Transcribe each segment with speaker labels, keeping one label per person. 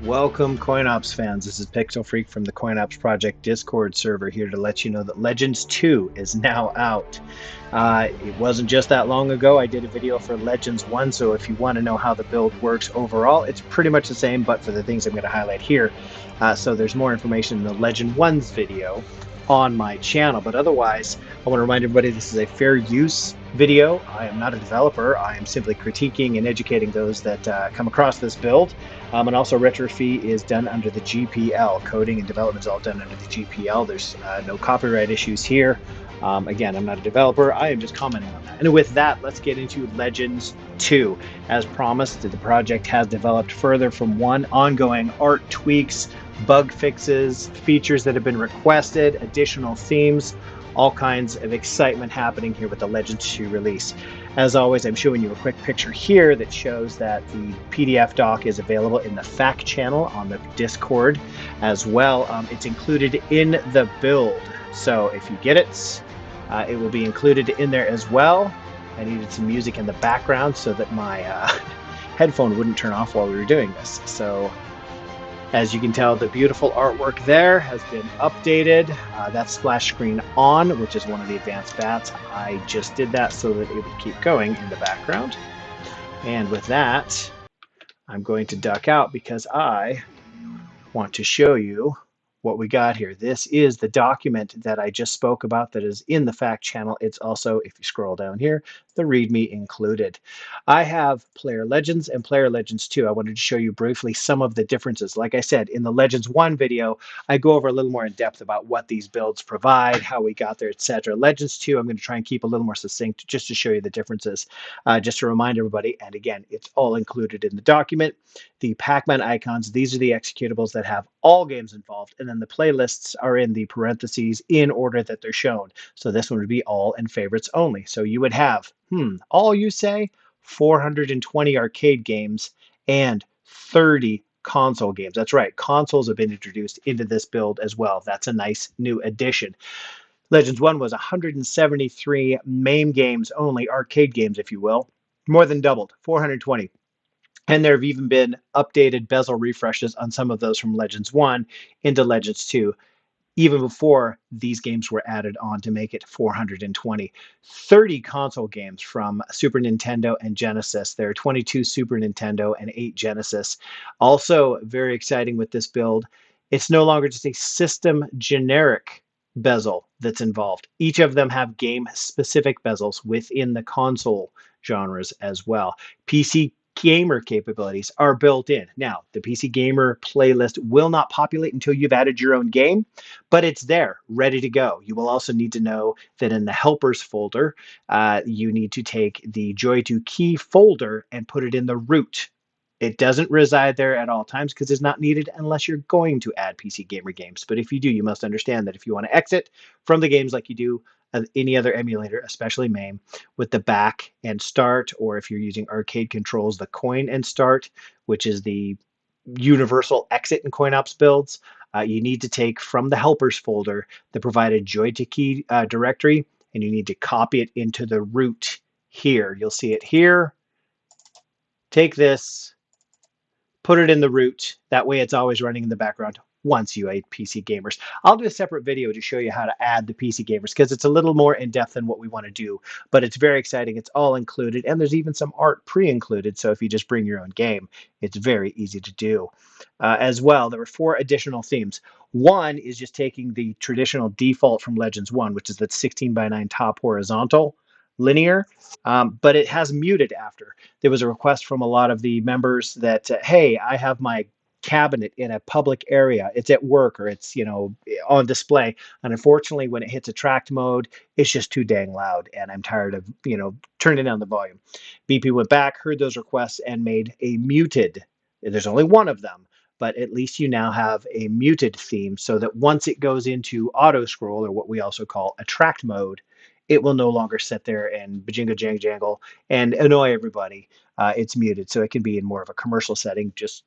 Speaker 1: Welcome, CoinOps fans. This is Pixel Freak from the CoinOps Project Discord server here to let you know that Legends 2 is now out. It wasn't just that long ago. I did a video for Legends 1, so if you want to know how the build works overall, it's pretty much the same, but for the things I'm going to highlight here. So there's more information in the Legend 1's video on my channel. But otherwise, I want to remind everybody this is a fair use video. I am not a developer. I am simply critiquing and educating those that come across this build. And also Retrofee is done under the GPL. Coding and development is all done under the GPL. There's no copyright issues here. Again, I'm not a developer. I am just commenting on that. And with that, let's get into Legends 2. As promised, the project has developed further from one, ongoing art tweaks, bug fixes, features that have been requested, additional themes, all kinds of excitement happening here with the Legends 2 release. As always, I'm showing you a quick picture here that shows that the PDF doc is available in the FAQ channel on the Discord as well. It's included in the build. So if you get it, it will be included in there as well. I needed some music in the background so that my headphone wouldn't turn off while we were doing this. So as you can tell, the beautiful artwork there has been updated. That's splash screen on, which is one of the advanced bats. I just did that so that it would keep going in the background. And with that, I'm going to duck out because I want to show you what we got here. This is the document that I just spoke about that is in the FAQ channel. It's also, if you scroll down here, the README included. I have Player Legends and Player Legends 2. I wanted to show you briefly some of the differences. Like I said, in the Legends 1 video, I go over a little more in depth about what these builds provide, how we got there, etc. Legends 2, I'm going to try and keep a little more succinct just to show you the differences. Just to remind everybody, and again, it's all included in the document. The Pac-Man icons, these are the executables that have all games involved, and then the playlists are in the parentheses in order that they're shown. So this one would be all and favorites only. So you would have, all you say, 420 arcade games and 30 console games. That's right, consoles have been introduced into this build as well. That's a nice new addition. Legends 1 was 173 MAME games only, arcade games, if you will. More than doubled, 420. And there have even been updated bezel refreshes on some of those from Legends 1 into Legends 2, even before these games were added on to make it 420. 30 console games from Super Nintendo and Genesis. There are 22 Super Nintendo and 8 Genesis. Also, very exciting with this build, it's no longer just a system generic bezel that's involved. Each of them have game-specific bezels within the console genres as well. PC gamer capabilities are built in. Now, the PC Gamer playlist will not populate until you've added your own game, but it's there, ready to go. You will also need to know that in the helpers folder, you need to take the Joy2Key folder and put it in the root. It doesn't reside there at all times because it's not needed unless you're going to add PC Gamer games. But if you do, you must understand that if you want to exit from the games like you do any other emulator, especially MAME, with the back and start, or if you're using arcade controls, the coin and start, which is the universal exit in CoinOps builds, you need to take from the helpers folder the provided Joy2Key directory, and you need to copy it into the root here. You'll see it here. Take this, put it in the root. That way it's always running in the background once you add PC Gamers. I'll do a separate video to show you how to add the PC Gamers because it's a little more in-depth than what we want to do, but it's very exciting. It's all included, and there's even some art pre-included, so if you just bring your own game, it's very easy to do. As well, there were 4 additional themes. One is just taking the traditional default from Legends 1, which is that 16:9 top horizontal linear, but it has muted after. There was a request from a lot of the members that, hey, I have my cabinet in a public area, it's at work, or it's on display, and unfortunately when it hits attract mode, it's just too dang loud, and I'm tired of turning down the volume. BP went back, heard those requests, and made a muted. There's only one of them, but at least you now have a muted theme so that once it goes into auto scroll, or what we also call attract mode, it will no longer sit there and bajinga jangle and annoy everybody. It's muted, so it can be in more of a commercial setting, just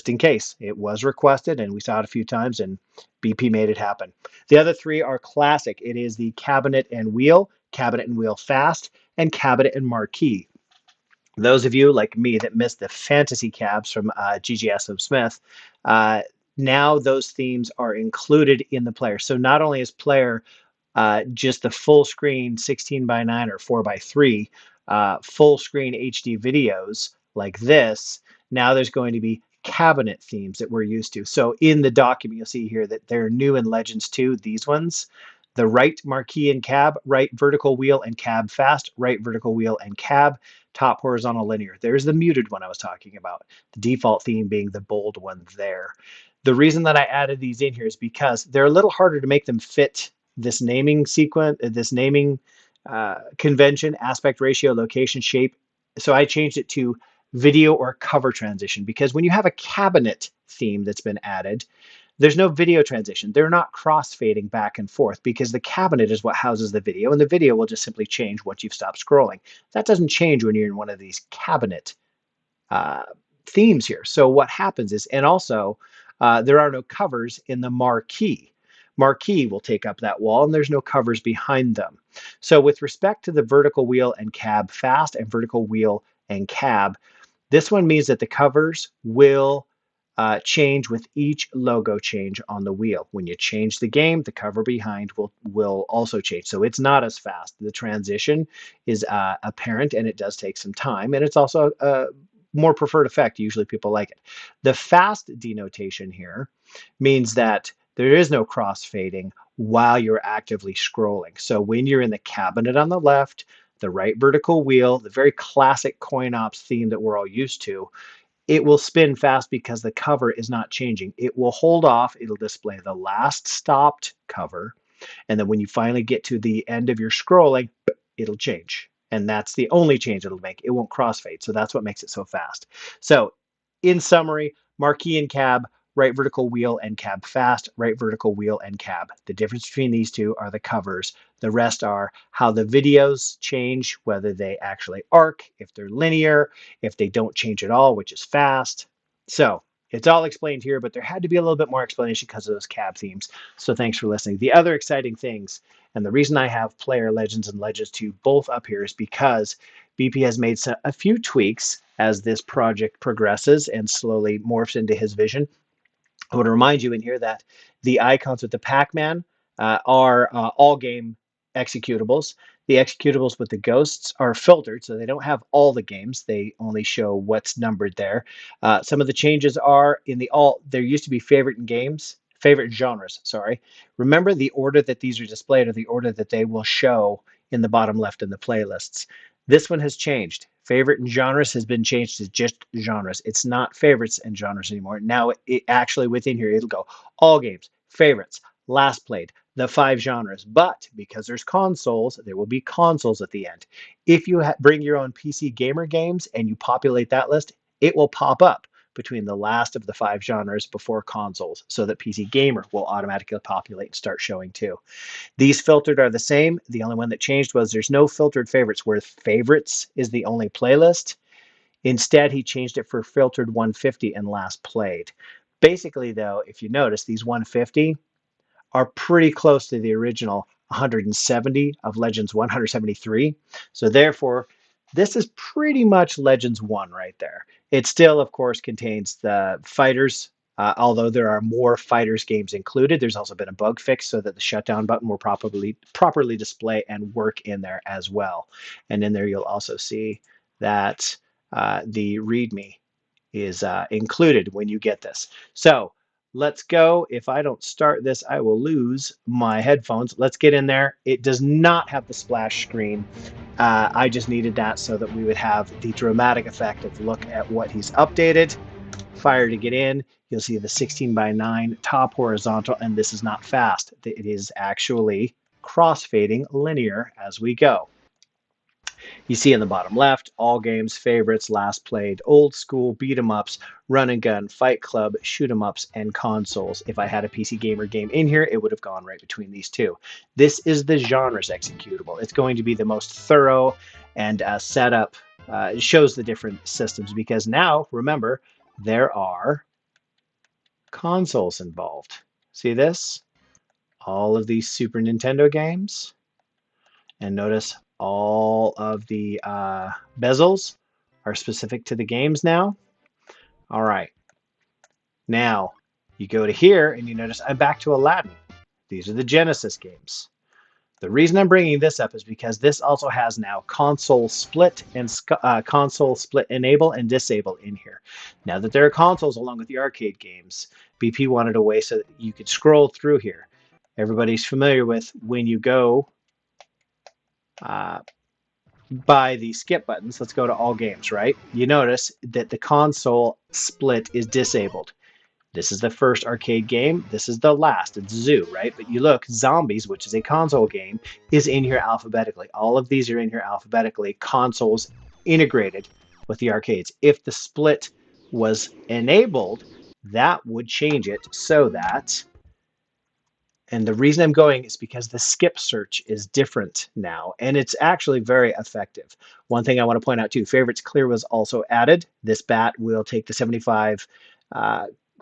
Speaker 1: in case. It was requested, and we saw it a few times, and BP made it happen. The other 3 are classic. It is the cabinet and wheel fast, and cabinet and marquee. Those of you like me that missed the fantasy cabs from GGSM Smith, uh, now those themes are included in the player. So not only is player just the full screen 16 by 9 or 4 by 3 full screen HD videos like this, now there's going to be cabinet themes that we're used to. So in the document, you'll see here that they're new in Legends 2, these ones. The right marquee and cab, right vertical wheel and cab fast, right vertical wheel and cab, top horizontal linear. There's the muted one I was talking about, the default theme being the bold one there. The reason that I added these in here is because they're a little harder to make them fit this naming sequence, this naming convention, aspect ratio, location, shape. So I changed it to video or cover transition because when you have a cabinet theme that's been added, there's no video transition. They're not cross-fading back and forth because the cabinet is what houses the video, and the video will just simply change once you've stopped scrolling. That doesn't change when you're in one of these cabinet uh, themes here. So what happens is, and also there are no covers in the marquee. Marquee will take up that wall and there's no covers behind them. So with respect to the vertical wheel and cab fast and vertical wheel and cab, this one means that the covers will change with each logo change on the wheel. When you change the game, the cover behind will also change. So it's not as fast. The transition is apparent and it does take some time. And it's also more preferred effect. Usually people like it. The fast denotation here means that there is no crossfading while you're actively scrolling. So when you're in the cabinet on the left, the right vertical wheel, the very classic coin ops theme that we're all used to, it will spin fast because the cover is not changing. It will hold off. It'll display the last stopped cover. And then when you finally get to the end of your scrolling, it'll change. And that's the only change it'll make. It won't crossfade. So that's what makes it so fast. So in summary, marquee and cab, right vertical wheel and cab fast, right vertical wheel and cab. The difference between these two are the covers. The rest are how the videos change, whether they actually arc, if they're linear, if they don't change at all, which is fast. So it's all explained here, but there had to be a little bit more explanation because of those cab themes. So thanks for listening. The other exciting things, and the reason I have Player Legends and Legends 2 both up here is because BP has made a few tweaks as this project progresses and slowly morphs into his vision. I want to remind you in here that the icons with the Pac-Man are all game executables. The executables with the ghosts are filtered, so they don't have all the games. They only show what's numbered there. Some of the changes are in the all. There used to be favorite games, favorite genres. Sorry. Remember the order that these are displayed, or the order that they will show in the bottom left in the playlists. This one has changed. Favorite and genres has been changed to just genres. It's not favorites and genres anymore. Now it actually within here, it'll go all games, favorites, last played, the 5 genres. But because there's consoles, there will be consoles at the end. If you bring your own PC gamer games and you populate that list, it will pop up between the last of the 5 genres before consoles so that PC gamer will automatically populate and start showing too. These filtered are the same. The only one that changed was there's no filtered favorites where favorites is the only playlist. Instead, he changed it for filtered 150 and last played. Basically, though, if you notice, these 150 are pretty close to the original 170 of Legends 173. So therefore, this is pretty much Legends 1 right there. It still, of course, contains the fighters, although there are more fighters games included. There's also been a bug fix so that the shutdown button will properly display and work in there as well. And in there, you'll also see that the README is included when you get this. So let's go. If I don't start this, I will lose my headphones. Let's get in there. It does not have the splash screen. I just needed that so that we would have the dramatic effect of look at what he's updated. Fire to get in. You'll see the 16 by 9 top horizontal, and this is not fast. It is actually crossfading linear as we go. You see in the bottom left, all games, favorites, last played, old school, beat 'em ups, run and gun, fight club, shoot 'em ups, and consoles. If I had a PC gamer game in here, it would have gone right between these two. This is the genres executable. It's going to be the most thorough and setup. It shows the different systems because now, remember, there are consoles involved. See this? All of these Super Nintendo games. And notice all of the bezels are specific to the games now. All right. Now, you go to here and you notice I'm back to Aladdin. These are the Genesis games. The reason I'm bringing this up is because this also has now console split and console split enable and disable in here. Now that there are consoles along with the arcade games, BP wanted a way so that you could scroll through here. Everybody's familiar with when you go by the skip buttons. Let's go to all games, right? You notice that the console split is disabled. This is the first arcade game. This is the last. It's Zoo, right? But you look, Zombies, which is a console game, is in here alphabetically. All of these are in here alphabetically. Consoles integrated with the arcades. If the split was enabled, that would change it so that, and the reason I'm going is because the skip search is different now, and it's actually very effective. One thing I want to point out too, favorites clear was also added. This bat will take the 75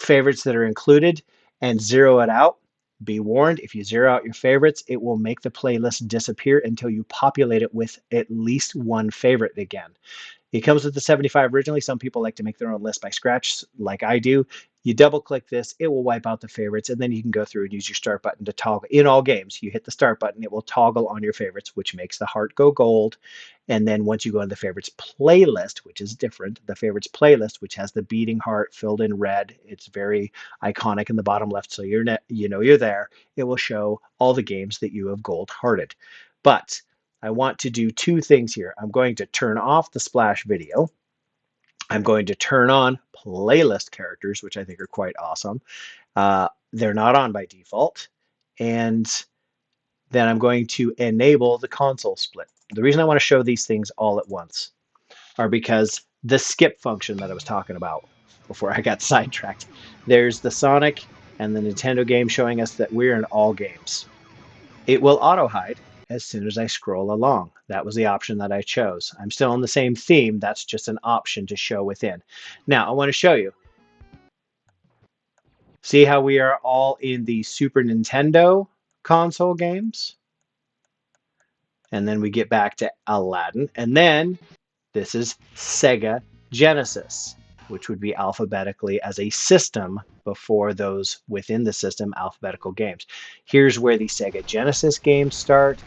Speaker 1: favorites that are included and zero it out. Be warned, if you zero out your favorites, it will make the playlist disappear until you populate it with at least one favorite again. It comes with the 75 originally. Some people like to make their own list by scratch, like I do. You double click this, it will wipe out the favorites, and then you can go through and use your start button to toggle. In all games, you hit the start button, it will toggle on your favorites, which makes the heart go gold. And then once you go into the favorites playlist, which is different, the favorites playlist, which has the beating heart filled in red, it's very iconic in the bottom left, so you know you're there. It will show all the games that you have gold hearted. But I want to do two things here. I'm going to turn off the splash video. I'm going to turn on playlist characters, which I think are quite awesome. They're not on by default. And then I'm going to enable the console split. The reason I want to show these things all at once are because the skip function that I was talking about before I got sidetracked. There's the Sonic and the Nintendo game showing us that we're in all games. It will auto hide as soon as I scroll along. That was the option that I chose. I'm still on the same theme. That's just an option to show within. Now, I want to show you. See how we are all in the Super Nintendo console games? And then we get back to Aladdin. And then this is Sega Genesis, which would be alphabetically as a system before those within the system alphabetical games. Here's where the Sega Genesis games start,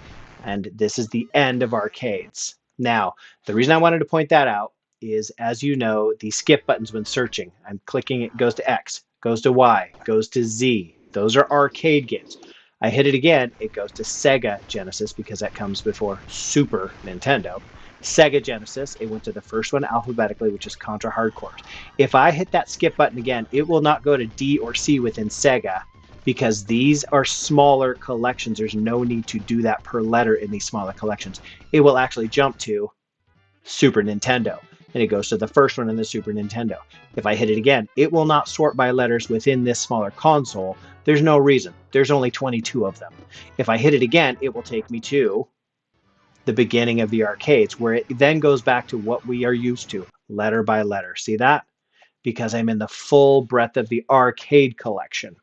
Speaker 1: and this is the end of arcades. Now, the reason I wanted to point that out is, as you know, the skip buttons when searching, I'm clicking, it goes to X, goes to Y, goes to Z. Those are arcade games. I hit it again, it goes to Sega Genesis because that comes before Super Nintendo. Sega Genesis, it went to the first one alphabetically, which is Contra Hard Corps. If I hit that skip button again, it will not go to D or C within Sega because these are smaller collections. There's no need to do that per letter in these smaller collections. It will actually jump to Super Nintendo, and it goes to the first one in the Super Nintendo. If I hit it again, it will not sort by letters within this smaller console. There's no reason. There's only 22 of them. If I hit it again, it will take me to the beginning of the arcades, where it then goes back to what we are used to, letter by letter. See that? Because I'm in the full breadth of the arcade collection.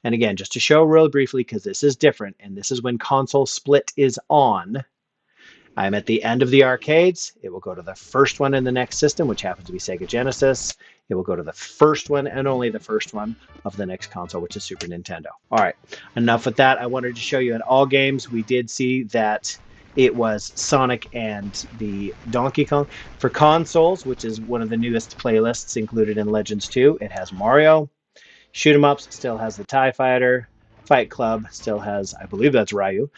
Speaker 1: And again, just to show real briefly, because this is different, and this is when console split is on, I'm at the end of the arcades. It will go to the first one in the next system, which happens to be Sega Genesis. It will go to the first one and only the first one of the next console, which is Super Nintendo. All right, enough with that. I wanted to show you in all games, we did see that it was Sonic and the Donkey Kong. For consoles, which is one of the newest playlists included in Legends 2, it has Mario. Shoot 'em Ups still has the TIE Fighter. Fight Club still has, I believe that's Ryu.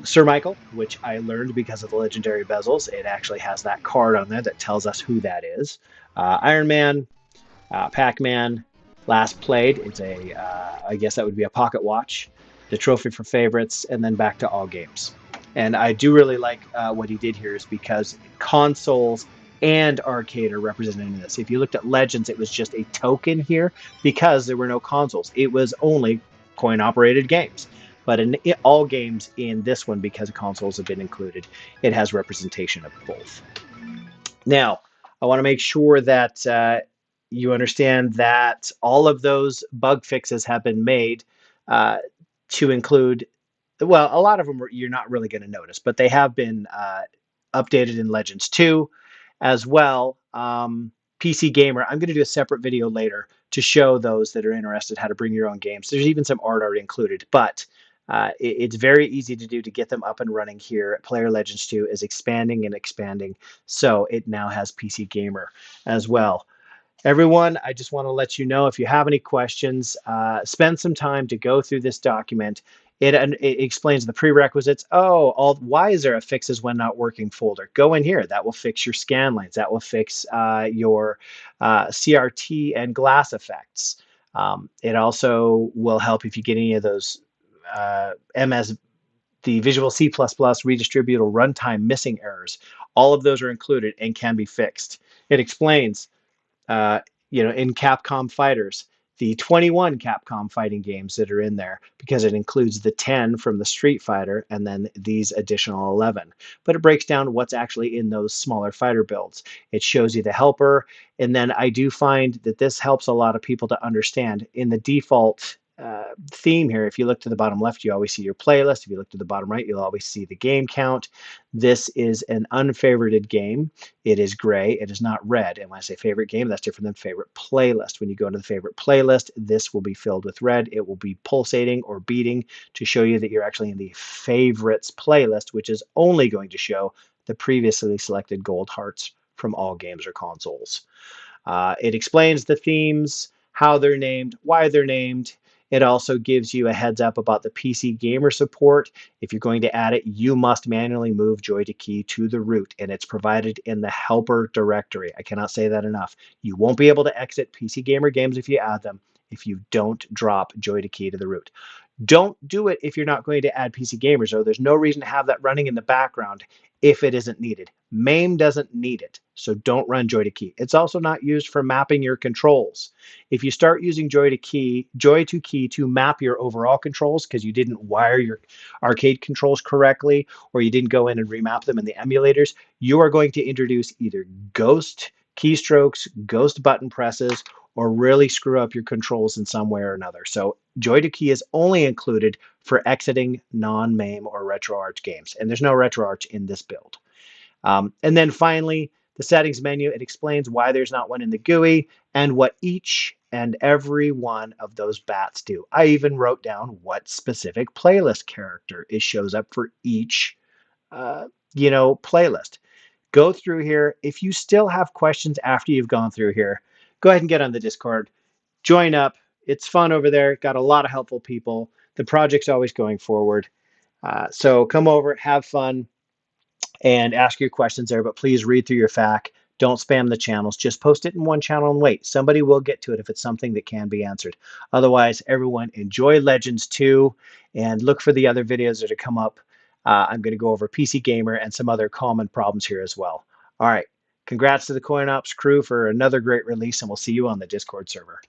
Speaker 1: Sir Michael, which I learned because of the legendary bezels. It actually has that card on there that tells us who that is. Iron Man, Pac-Man, Last Played. It's a, I guess that would be a pocket watch. The trophy for favorites, and then back to all games. And I do really like what he did here is because consoles and arcade are represented in this. If you looked at Legends, it was just a token here because there were no consoles. It was only coin-operated games. But in all games in this one, because consoles have been included, it has representation of both. Now, I want to make sure that you understand that all of those bug fixes have been made to include, well, a lot of them you're not really going to notice, but they have been updated in Legends 2 as well. PC Gamer. I'm going to do a separate video later to show those that are interested how to bring your own games. There's even some art already included, but it's very easy to do to get them up and running here. Player Legends 2 is expanding and expanding, so it now has PC Gamer as well. Everyone, I just want to let you know if you have any questions, spend some time to go through this document. It explains the prerequisites. Oh, why is there a fixes when not working folder? Go in here. That will fix your scan lines. That will fix your CRT and glass effects. It also will help if you get any of those MS, the Visual C++ redistributable runtime missing errors. All of those are included and can be fixed. It explains uh, in Capcom Fighters, the 21 Capcom fighting games that are in there, because it includes the 10 from the Street Fighter and then these additional 11. But it breaks down what's actually in those smaller fighter builds. It shows you the helper. And then I do find that this helps a lot of people to understand in the default theme here. If you look to the bottom left, you always see your playlist. If you look to the bottom right, you'll always see the game count. This is an unfavorited game. It is gray. It is not red. And when I say favorite game, that's different than favorite playlist. When you go into the favorite playlist, this will be filled with red. It will be pulsating or beating to show you that you're actually in the favorites playlist, which is only going to show the previously selected gold hearts from all games or consoles. It explains the themes, how they're named, why they're named. It also gives you a heads up about the PC Gamer support. If you're going to add it, you must manually move Joy2Key to the root, and it's provided in the helper directory. I cannot say that enough. You won't be able to exit PC Gamer games if you add them if you don't drop Joy2Key to the root. Don't do it if you're not going to add PC Gamers, though. There's no reason to have that running in the background if it isn't needed. MAME doesn't need it, so don't run Joy2Key. It's also not used for mapping your controls. If you start using Joy2Key to map your overall controls because you didn't wire your arcade controls correctly or you didn't go in and remap them in the emulators, you are going to introduce either ghost keystrokes, ghost button presses, or really screw up your controls in some way or another. So Joy2Key is only included for exiting non-MAME or RetroArch games, and there's no RetroArch in this build. And then finally, the settings menu, it explains why there's not one in the GUI and what each and every one of those bats do. I even wrote down what specific playlist character it shows up for each, playlist. Go through here. If you still have questions after you've gone through here, go ahead and get on the Discord. Join up. It's fun over there. Got a lot of helpful people. The project's always going forward. So come over, have fun, and ask your questions there. But please read through your FAQ. Don't spam the channels. Just post it in one channel and wait. Somebody will get to it if it's something that can be answered. Otherwise, everyone enjoy Legends 2 and look for the other videos that are come up. I'm going to go over PC Gamer and some other common problems here as well. All right. Congrats to the CoinOps crew for another great release, and we'll see you on the Discord server.